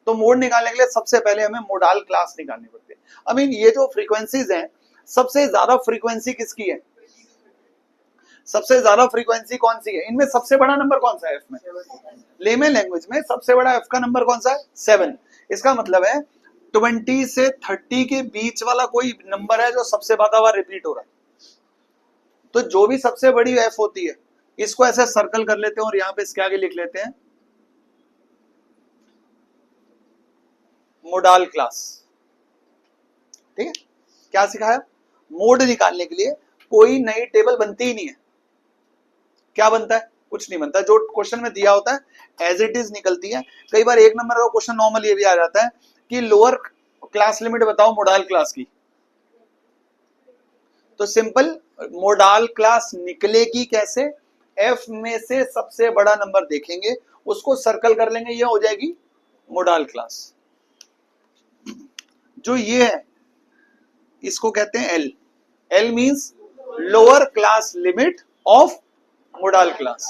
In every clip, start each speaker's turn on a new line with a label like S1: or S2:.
S1: तो मोड निकालने के लिए सबसे पहले हमें मोडाल क्लास निकालनी पड़ती है। आई मीन ये जो फ्रीक्वेंसीज हैं, सबसे ज्यादा फ्रीक्वेंसी किसकी है? सबसे ज्यादा फ्रीक्वेंसी कौन सी है? इनमें सबसे बड़ा नंबर कौन सा है? एफ में, लेमन लैंग्वेज में सबसे बड़ा एफ का नंबर कौन सा है? 7। इसका मतलब है 20 से 30 के बीच वाला कोई नंबर है जो सबसे ज्यादा बार रिपीट हो रहा है। तो जो भी सबसे बड़ी एफ होती है, इसको ऐसे सर्कल कर लेते हैं और यहां पे इसके आगे लिख लेते हैं मोडाल क्लास। ठीक है, क्या सिखाया? मोड निकालने के लिए कोई नई टेबल बनती ही नहीं है। क्या बनता है? कुछ नहीं बनता, जो क्वेश्चन में दिया होता है एज इट इज निकलती है। कई बार एक नंबर का क्वेश्चन नॉर्मल ये भी आ जाता है कि लोअर क्लास लिमिट बताओ मोडाल क्लास की, तो सिंपल मोडाल क्लास निकलेगी कैसे? एफ में से सबसे बड़ा नंबर देखेंगे, उसको सर्कल कर लेंगे, ये हो जाएगी मोडाल क्लास। जो ये है इसको कहते हैं L. L means lower class limit of modal class.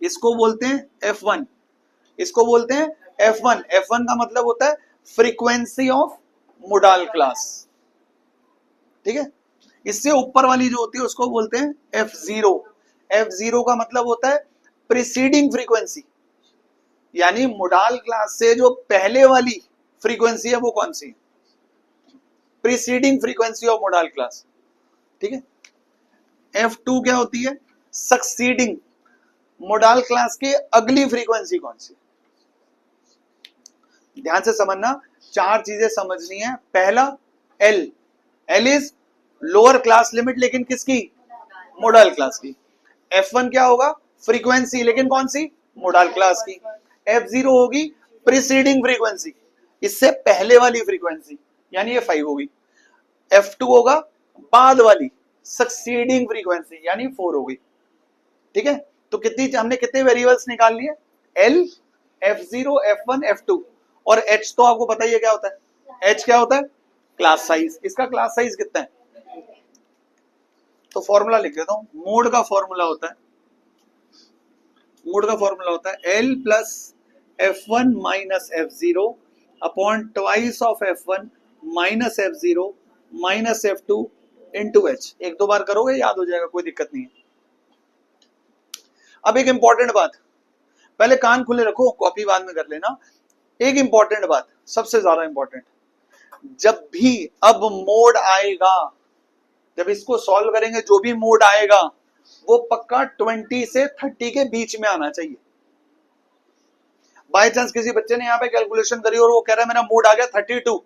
S1: इसको बोलते हैं F1, इसको बोलते हैं F1। F1 का मतलब होता है फ्रीक्वेंसी ऑफ मोडाल क्लास। ठीक है, इससे ऊपर वाली जो होती है उसको बोलते हैं F0। F0 का मतलब होता है प्रीसीडिंग फ्रीक्वेंसी, यानी मोडाल क्लास से जो पहले वाली फ्रीक्वेंसी है वो कौन सी है? Preceding frequency of modal class. ठीक है, F2 क्या होती है? सक्सीडिंग। मोडाल क्लास की अगली फ्रीक्वेंसी कौन सी? ध्यान से समझना, 4 चीजें समझनी है। पहला L, L is lower class limit, लेकिन किसकी? मोडाल क्लास की। F1 क्या होगा? फ्रीक्वेंसी, लेकिन कौन सी? मोडाल क्लास की। F0 होगी प्रीसीडिंग फ्रीक्वेंसी, इससे पहले वाली फ्रीक्वेंसी, यानी ये 5 होगी। F2 होगा बाद वाली सक्सीडिंग फ्रीक्वेंसी, यानी 4 होगी। ठीक है, तो कितनी हमने कितने वेरिएबल्स निकाल लिए? L, F0, F1, F2 और H तो आपको पता ही है क्या होता है। H क्या होता है? Class size. इसका क्लास साइज कितना है? तो फॉर्मूला लिख देता हूं। मोड का फॉर्मूला होता है, मोड का फॉर्मूला होता है L plus F1 minus F0 upon twice of F1 minus F0 minus F2 into H। एक दो बार करोगे याद हो जाएगा, कोई दिक्कत नहीं है। अब एक इंपॉर्टेंट बात, पहले कान खुले रखो, कॉपी बाद में कर लेना। एक इंपॉर्टेंट बात, सबसे ज्यादा इंपॉर्टेंट, जब भी अब मोड आएगा, जब इसको सॉल्व करेंगे, जो भी मोड आएगा वो पक्का 20 से 30 के बीच में आना चाहिए। बाय चांस किसी बच्चे ने यहां पे कैलकुलेशन करी और वो कह रहा है मेरा मोड आ गया 32,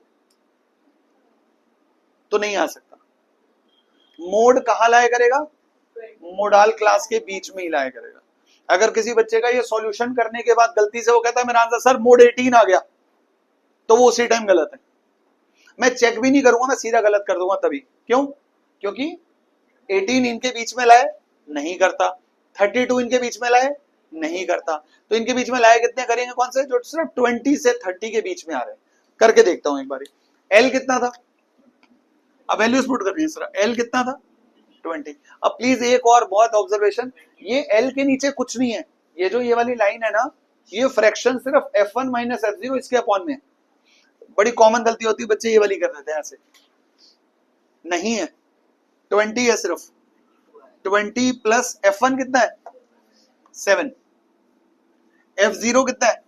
S1: तो नहीं आ सकता। मोड कहां लाया करेगा? मोडाल क्लास के बीच में ही लाया करेगा। अगर किसी बच्चे का ये सॉल्यूशन करने के बाद गलती से वो कहता है मेरा आंसर सर मोड 18 आ गया, तो वो उसी टाइम गलत है। मैं चेक भी नहीं करूंगा, मैं सीधा गलत कर दूंगा। तभी क्यों? क्योंकि 18 इनके बीच में लाए, नहीं करता। 32 इनके बीच में लाए, नहीं करता। तो इनके बीच में लाए कितने करेंगे? कौन से? जो सिर्फ 20 से 30 के बीच में आ रहे हैं। करके देखता हूं एक बार। एल कितना था? अब वैल्यूज पुट करनी है सर। एल कितना था? 20। अब प्लीज एक और बहुत ऑब्जर्वेशन, ये एल के नीचे कुछ नहीं है। ये जो ये वाली लाइन है ना, ये फ्रैक्शन सिर्फ F1 माइनस F0 इसके अपॉन में। बड़ी कॉमन गलती होती है, बच्चे ये वाली कर देते हैं ऐसे। नहीं है, 20 है सिर्फ। 20 प्लस F1 कितना है? 7। F0 कितना है?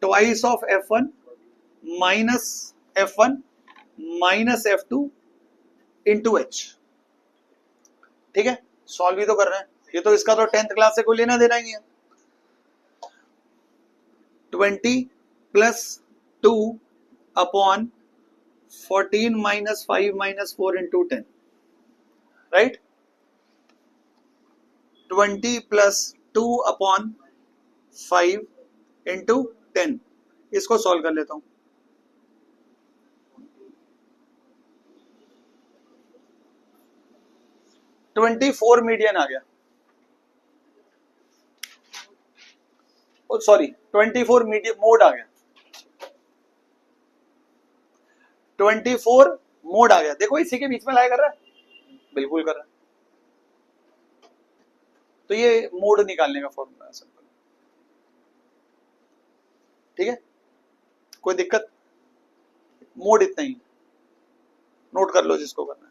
S1: Twice of F1 minus F1 minus F2 into H। ठीक है, सॉल्व भी तो कर रहे हैं। ये तो इसका तो 10th क्लास से कोई लेना देना ही है। 20 plus 2 upon 14 minus 5 minus 4 into 10, right. 20 plus 2 upon 5 into 10, इसको सॉल्व कर लेता हूं। 24 मीडियन आ गया, सॉरी 24 मीडियन मोड आ गया। 24 मोड आ गया। देखो इसी के बीच में लाया कर रहा है, बिल्कुल कर रहा है। तो ये मोड निकालने का फॉर्मूला है सिंपल। ठीक है, कोई दिक्कत? मोड इतना ही, नोट कर लो जिसको करना है।